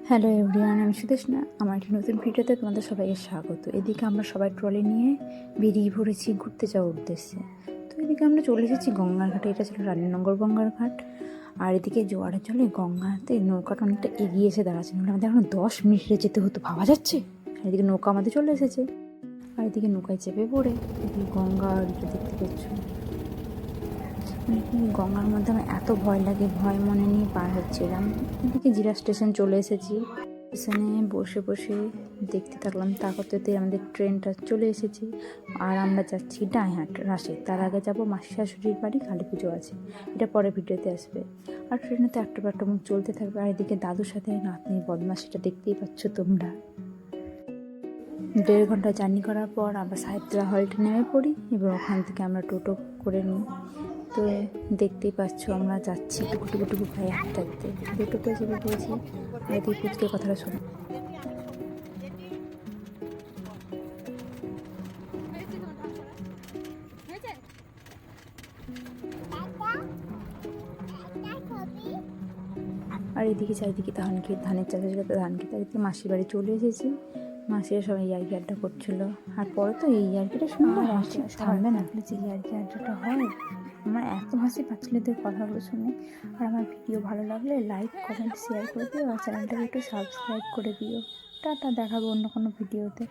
Hello everyone, আমি সুদেষ্ণা। আমার একটি নতুন ভিডিওতে তোমাদের সবাইকে স্বাগত। এদিকে আমরা সবাই ট্রলি নিয়ে বেরিয়ে পড়েছি ঘুরতে যাওয়ার উদ্দেশ্যে। তো এদিকে আমরা চলে এসেছি গঙ্গার ঘাটে। এটা ছিল রানীনগর গঙ্গার ঘাট। আর এদিকে জোয়ারের জলে গঙ্গাতে নৌকাটা অনেকটা এগিয়ে এসে দাঁড়াচ্ছে, মানে আমাদের এখন 10 মিনিটে যেতে হতো, ভাবা যাচ্ছে। আর এদিকে নৌকা আমাদের চলে এসেছে। আর এদিকে নৌকায় চেপে পড়ে এদিকে গঙ্গার দেখতে পাচ্ছ। গঙ্গার মধ্যে আমার এত ভয় লাগে, ভয় মনে নিয়ে পার হচ্ছিলাম। এদিকে জিরা স্টেশন চলে এসেছি। স্টেশনে বসে বসে দেখতে থাকলাম, তা করতে আমাদের ট্রেনটা চলে এসেছি। আর আমরা যাচ্ছি ডাইহাট রাশে। তার আগে যাবো মাসি শাশুড়ির বাড়ি, কালী পুজো আছে, এটা পরে ভিডিওতে আসবে। আর ট্রেনে তো একটা মুখ চলতে থাকবে। আর এদিকে দাদুর সাথে নাতনি বদমাশিটা দেখতেই পাচ্ছ তোমরা। 1.5 ঘন্টা জার্নি করার পর আমরা সাহেবতলা হল্টে নেমে পড়ি এবং ওখান থেকে আমরা টোটো করে নিই। তো দেখতেই পাচ্ছ আমরা যাচ্ছি টুকু খাই হাঁটতে হাঁটতে। টোটোতে চেপে পড়েছি। আর এদিকে পুচকের কথাটা শোনো। আর এদিকে চারিদিকে ধানের চাষের সাথে ধান খেতে এদিকে মাসির বাড়ি চলে এসেছি। মাসিরা সবাই ইয়ার্কি আড্ডা করছিল। আর পরে তো এই ইয়ার্কিটা শুনে আর হাসি থামবে না। যে ইয়ার্কি আড্ডাটা হয়, আমার এত হাসি পাচ্ছিল এদের কথাগুলো শুনে। আর আমার ভিডিও ভালো লাগলে লাইক কমেন্ট শেয়ার করে দিও, আর চ্যানেলটাকে একটু সাবস্ক্রাইব করে দিও। টাটা, দেখাবো অন্য কোনো ভিডিওতে।